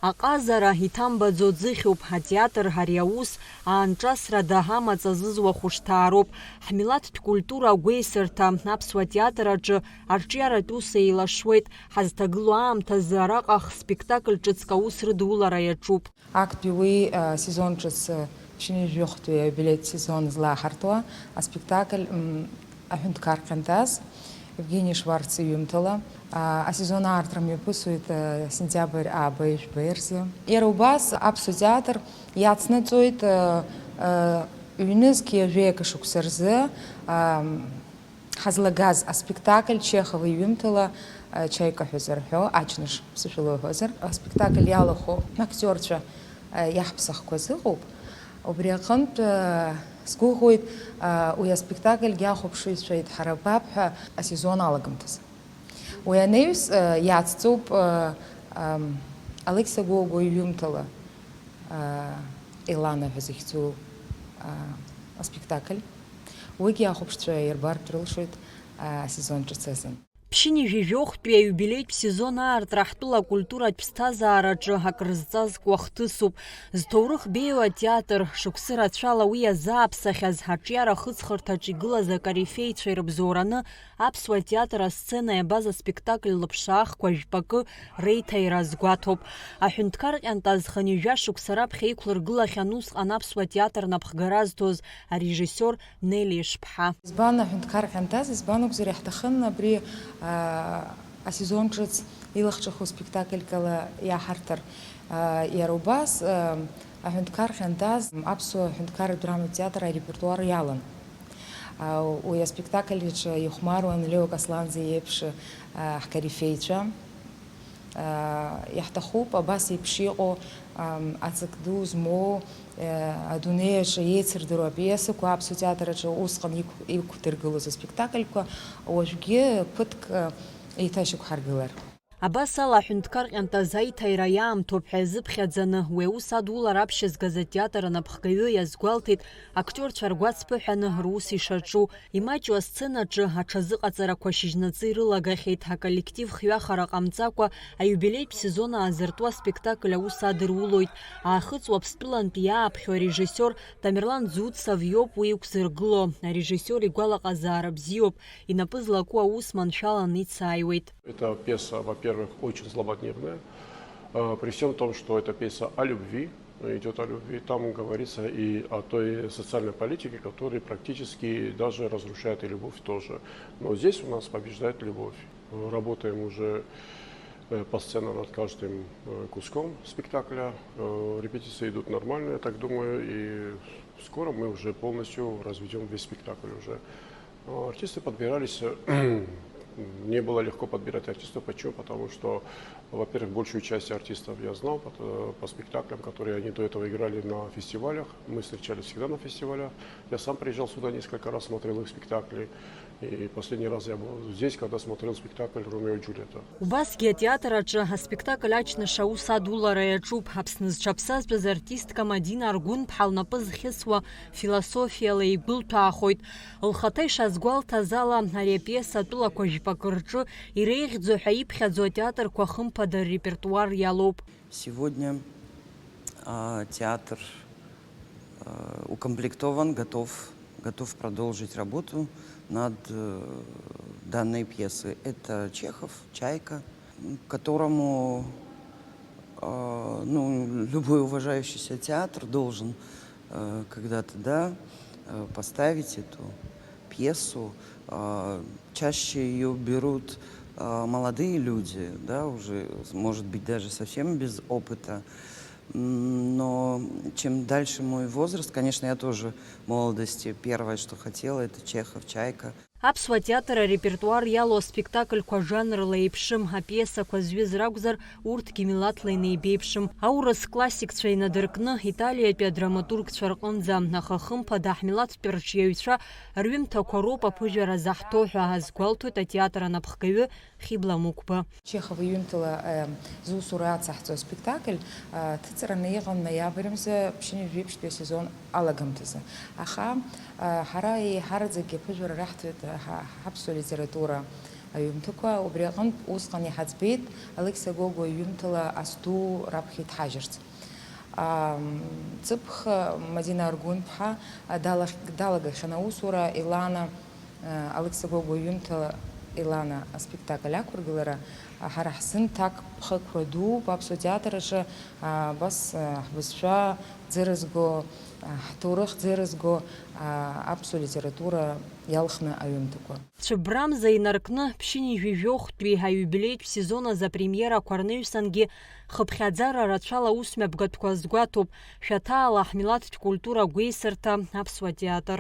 Аҟазара иҭамбаӡо ӡыхьуп, атеатр ари аус аанҿасра даҳамаҵазызуа хәышҭаароуп. Ҳмилаҭтә культура агәеисырҭа аԥсуа театр аҿы арҿиаратә ус еилашуеит. Ҳазҭагылоу аамҭазы араҟа спектакль ҿыцк аус рыдулара иаҿуп. Актәи уи сезон ҿыц ԥшьынҩажәи жәохәтәи аиубилеитә сезон злаҳартуа аспектакль аҳәынҭқар ҟьантаз Евгений Шварц иҩымҭала асезон аартра мҩаԥысуеит сентиабр аба ижәба рзы. Иара убас аԥсуа театр иацнаҵоит ҩнызқьи ажәеика шықәса рзы ҳазлагаз аспектакль Чехов иҩымҭала Чайка ҳәа зырҳәо, аҷныш ԥсышәала иҳәозар, аспектакль иалахо актерцәа иаҳԥсахқәа зыҟоуп. Убри аҟнытә сгәыӷуеит уи аспектакльгьы ахәаԥшыҩцәа идҳарабап ҳәа асезон алагамҭаз. Уи анаҩс иацҵоуп Алексиа Гого иҩымҭала Елана ҳәа захьӡу аспектакль. Уигьы ахәаԥшцәа ирбартә рылшоит асезон ҿыц азы. Ԥшьынҩажәи жәохәтәи аиубилеитә сезон аартра ҳтәыла акультуратә ԥсҭазаараҿы акрызҵазкуа хҭысуп. Зҭоурых беиоу атеатр шықәсы рацәала уи азааԥсахьаз аҿиара хыҵхырҭаҿ игылаз акорифеицәа ирыбзоураны аԥсуа театр асцена иабаз аспектакль лыԥшаахқәа жәпакы реиҭаира азгәаҭоуп. Аҳәынҭқар ҟьантаз хынҩажәа шықәса раԥхьа иқәлыргылахьан усҟан аԥсуа театр напхгара зҭоз арежиссиор Нели Шԥҳа. Избан аҳәынҭқар ҟьантаз, избан акәзар иаҳҭахын абри асезон ҿыц илахҿыху спектаклькала иаҳарҭар. Иара убас аҳәынҭқар ҟьантаз аԥсуа аҳәынҭқарратә драматә театр арепертуар иалан. Уи аспектакль аҿы ихәмаруан Лео Касланӡе иеиԥш ҳкорифеицәа. Иаҳҭахуп абас еиԥш иҟоу аҵак ду змоу адунеи аҿы еицырдыруа апиесақәа аԥсуа театр аҿы усҟан иқәдыргылоз аспектакльқәа уажәгьы ԥыҭк еиҭашьақәҳаргылар. Абас ала аҳәынҭқар ҟьантаз аиҭаира иаамҭоуп ҳәа изыԥхьаӡаны уи аус адулара аԥшьызгаз атеатр анапхгаҩы иазгәалҭеит актерцәа ргәаҵ ԥыҳәаны рус ишаҿу. Имаҷу асценаҿы аҽазыҟаҵарақәа шьыжьнаҵы ирылагахьеит. Аколлектив хҩахара ҟамҵакәа аиубилеитә сезон аазыртуа аспектакль аус адырулоит. Аахыҵуа Аԥстәылантәи иааԥхьо арежиссиор Тамерлан Дзуцов иоуп уи иқәзыргыло. Арежиссиор игәалаҟазаара бзиоуп. Инапы злаку аус маншәаланы ицааиуеит. Это пьеса, во-первых, очень злободневная, при всем том, что это пьеса о любви, идет о любви, там говорится и о той социальной политике, которая практически даже разрушает и любовь тоже. Но здесь у нас побеждает любовь. Работаем уже по сценам над каждым куском спектакля, репетиции идут нормально, я так думаю, и скоро мы уже полностью разведем весь спектакль уже. Артисты подбирались. Не было легко подбирать артистов. Почему? Потому что, во-первых, большую часть артистов я знал по спектаклям, которые они до этого играли на фестивалях. Мы встречались всегда на фестивалях. Я сам приезжал сюда несколько раз, смотрел их спектакли. И последний раз я был здесь, когда смотрел спектакль «Ромео и Джульетта». Убасгьы атеатр аҿы аспектакль аҷныш аус адулара иаҿуп. Аԥсны зҽаԥсазтәыз артистка Мадина Аргәынԥҳа лнапы зхьысуа философиала игәылҭәаахоит. Лхаҭа ишазгәалҭаз ала ари апиеса атәылақәа жәпак рҿы иреиӷьӡо ҳәа иԥхьаӡо атеатрқәа хымԥада репертуар иалоуп. Сегодня театр укомплектован, готов продолжить работу над данной пьесой. Это Чехов, «Чайка», которому любой уважающийся театр должен когда-то поставить эту пьесу. Чаще ее берут молодые люди, уже, может быть, даже совсем без опыта. Но чем дальше мой возраст, конечно, я тоже в молодости первое, что хотела, это Чехов, «Чайка». Аԥсуа театр арепертуар иалоу аспектакльқәа жанрла еиԥшым, апиесақәа зҩыз ракәзар, урҭгьы милаҭла инеибеиԥшым. Аурыс классикцәа инадыркны Италиатәи адраматургцәа рҟынӡа, аха хымԥада ҳмилаҭтәи рҿиаҩцәа рҩымҭақәа роуп аԥыжәара заҳҭо ҳәа азгәалҭоит атеатр анапхгаҩы Хибла Мукба. Чехов иҩымҭала зусура ацаҳҵо аспектакль ҭыҵраны иҟан ноиабр мзы ԥшьынҩажәи еиԥштәи асезон алагамҭазы. Аха ҳара еиҳараӡакгьы аԥыжәара раҳҭоит ҳаԥсуа литература аҩымҭақәа, убри аҟнытә усҟан иҳаӡбеит Алексиа Гогәуа иҩымҭала Асду раԥхьа иҭҳажьырц. Ҵыԥх Мадина Аргәын-ԥҳа далагахьан аусура Илана Алексиа Гогәуа иҩымҭала Илана аспектакль ақәыргылара, ҳара ҳзын-ҭак ԥхықәра дууп аԥсуа театр аҿы бас ҳбызшәа ӡырызго, ҳҭоурых ӡырызго аԥсуа литература иалхны аҩымҭақәа. Цәыбрамза инаркны ԥшьыни жәижәохәтәи аиубилеитә сезон азы апремиерақәа рныҩсангьы хыԥхьаӡара рацәала аусмҩаԥгатәқәа азгәаҭоуп Шәаҭаала ҳмилаҭтә культура агәеисырҭа аԥсуа театр.